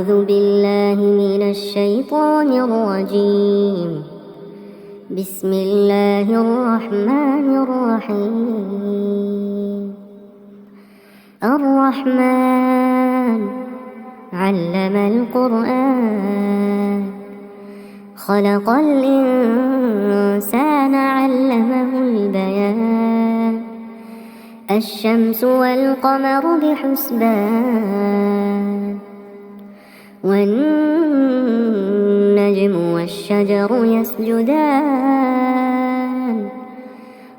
أعوذ بالله من الشيطان الرجيم. بسم الله الرحمن الرحيم. الرحمن علم القرآن، خلق الإنسان علمه البيان. الشمس والقمر بحسبان، والنجم والشجر يسجدان.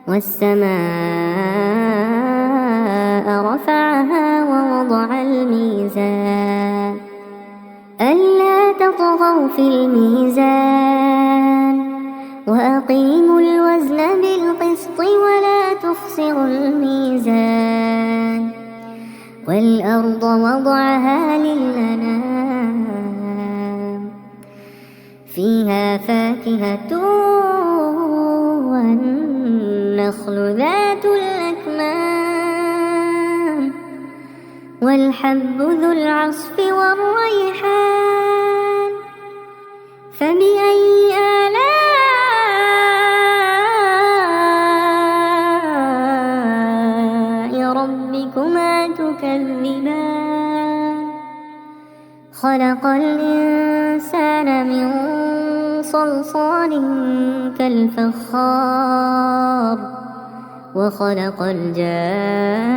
والسماء رفعها ووضع الميزان، ألا تطغوا في الميزان، وأقيموا الوزن بالقسط ولا تخسروا الميزان. والأرض وضعها للأنام، فيها فاكهة والنخل ذات الأكمام، والحب ذو العصف والريحان. فبأي آلاء ربكما تكذبان؟ خلق الإنسان من صلصال كالفخار، وخلق الجان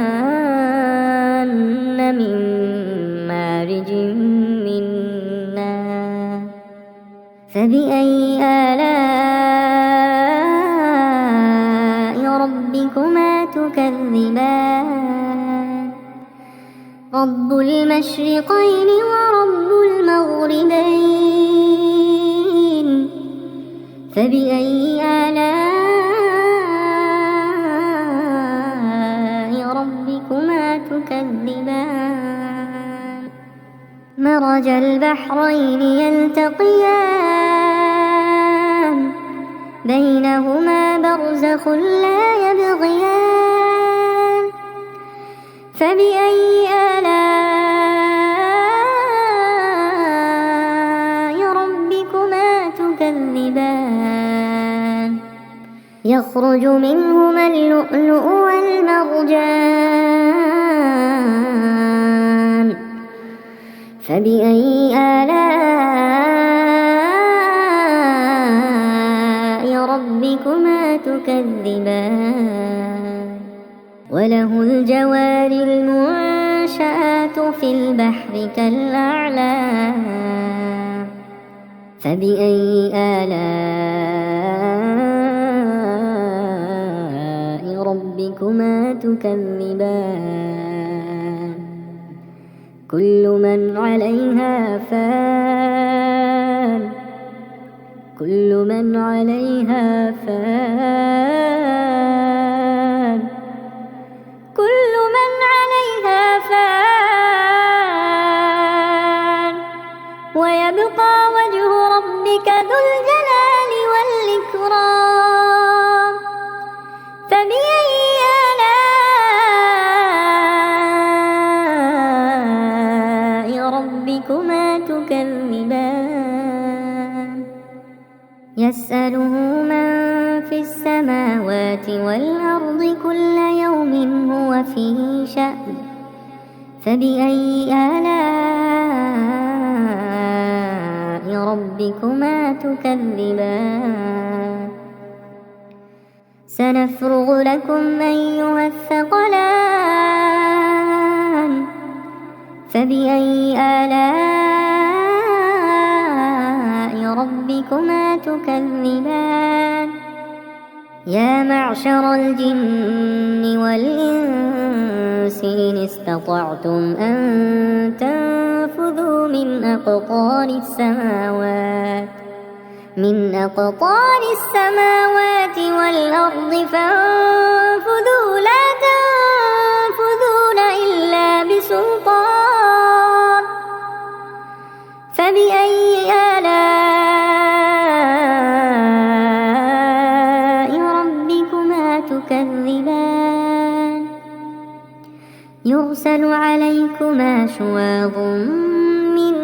من مارج من نار. فبأي آلاء ربكما تكذبان؟ رب المشرقين ورب المغربين، فبأي آلاء ربكما تكذبان؟ مرج البحرين يلتقيان، بينهما برزخ لا يبغيان. فبأي آلاء ربكما تكذبان؟ يخرج منهما اللؤلؤ والمرجان. فبأي آلاء ربكما تكذبان؟ وله الجوار المنشآت في البحر كالأعلام. فبأي آلاء ربكما تكذبان؟ كل من عليها فان، كل من عليها فان، كل من عليها فان، ويبقى وجه ربك ذو الجلال والإكرام. فبأي آلاء ربكما تكذبان؟ يسأله من في السماوات والأرض كل يوم هو في شأن. فبأي آلاء ربكما تكذبان؟ سنفرغ لكم أيها الثقلان. فبأي آلاء ربكما تكذبان؟ يا معشر الجن والإنس إن استطعتم أن تنفذوا من أقطار السماوات والأرض فانفذوا لا تنفذون إلا بسلطان. فبأي آلاء ربكما تكذبان؟ يرسل عليكما شواظ من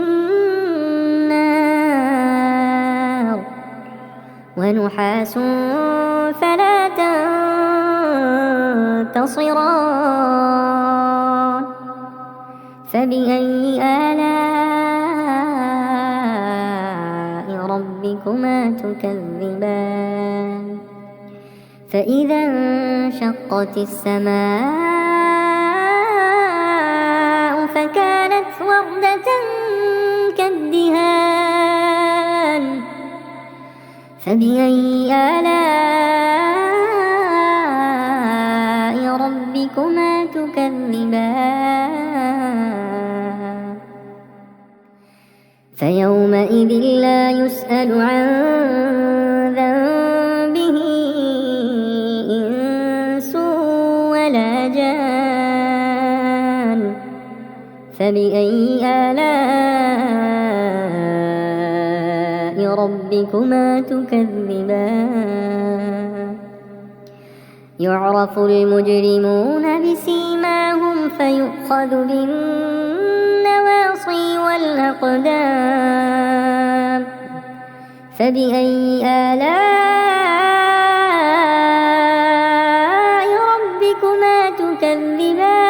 ونحاس فلا تنتصران فبأي آلاء ربكما تكذبان فإذا انشقت السماء فكانت وردة كالدهان فبأي آلاء ربكما تكذبان فيومئذ لا يسأل عن ذنبه إنس ولا جان فبأي آلاء ربكما تكذبان يعرف المجرمون بسيماهم فيؤخذ بالنواصي والأقدام فبأي آلاء ربكما تكذبان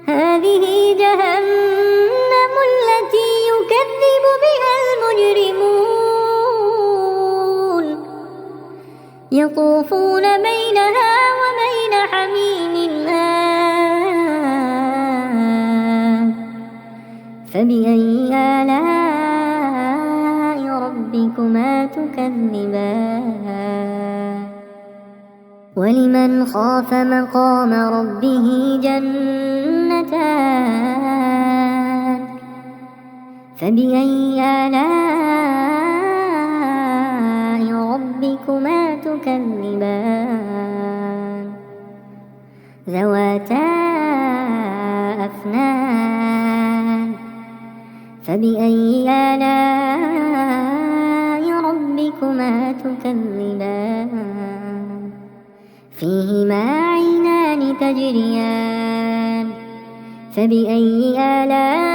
هذه جهنم التي يكذب بها المجرمون يطوفون بينها وبين حميم آن فبأي آلاء ربكما تكذبان ولمن خاف مقام ربه جنتان فبأي آلاء ربكما تكذبان ذواتا أفنان فبأي آلاء ربكما تكذبان فيهما عينان تجريان فبأي آلاء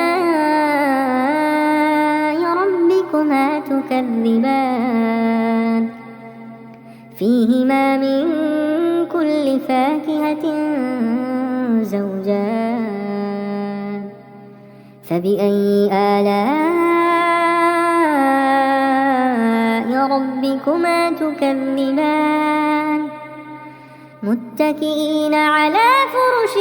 ربكما تكذبان فيهما من كل فاكهة زوجان فبأي آلاء ربكما تكذبان متكئين على فرش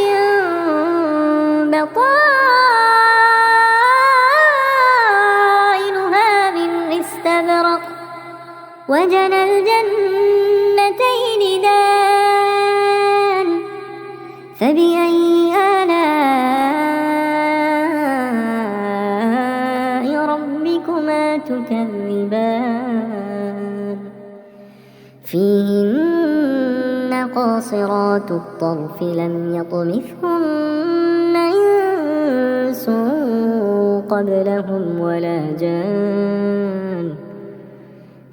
بطائنها من استبرق وجنى الجنتين دان فبأي آلاء ربكما تكذبان فيهن قاصرات الطرف لم يطمثهن إنس قبلهم ولا جان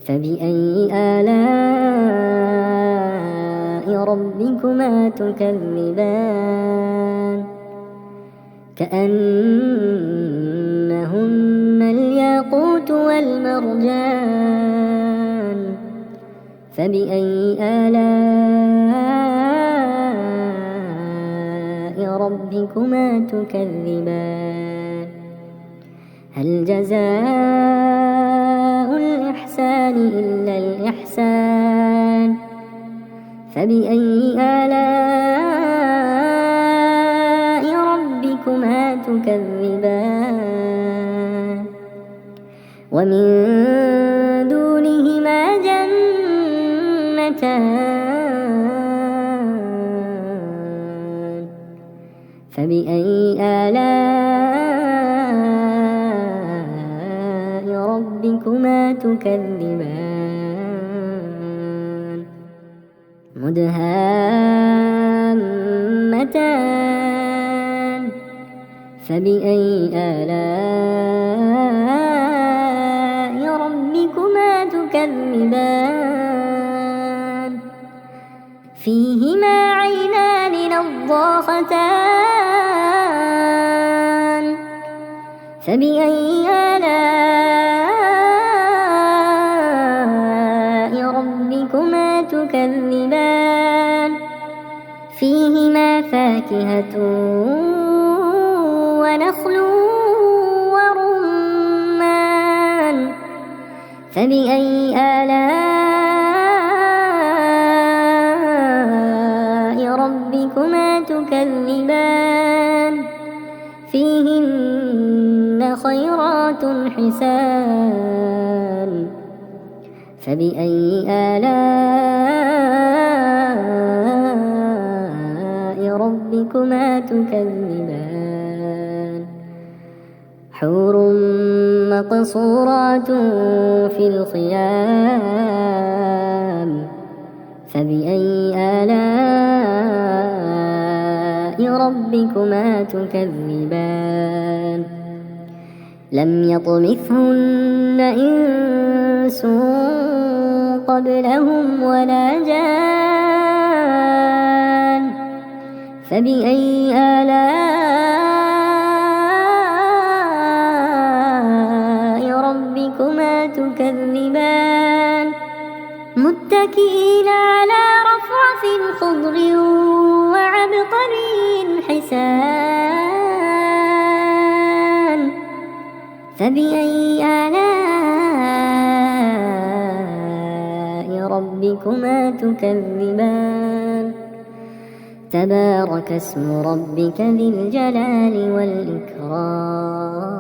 فبأي آلاء ربكما تكذبان كأنهن الياقوت والمرجان فبأي آلاء ربكما تكذبان هل جزاء الإحسان إلا الإحسان فبأي آلاء ربكما تكذبان ومن دونهما جنتان فبأي آلاء ربكما تكذبان مدهامتان فبأي آلاء ربكما تكذبان فيهما عينان نضاختان فبأي آلاء ربكما تكذبان فيهما فاكهة ونخل ورمان فبأي آلاء ربكما تكذبان فيهن خيرات حسان فبأي آلاء ربكما تكذبان حور مقصورات في الخيام فبأي آلاء ربكما تكذبان لم يطمثهن إنس قبلهم ولا جان فبأي آلاء ربكما تكذبان متكئين على رفرف خضر وعبقري حسان فبأي آلاء ربكما تكذبان تبارك اسم ربك ذي الجلال والإكرام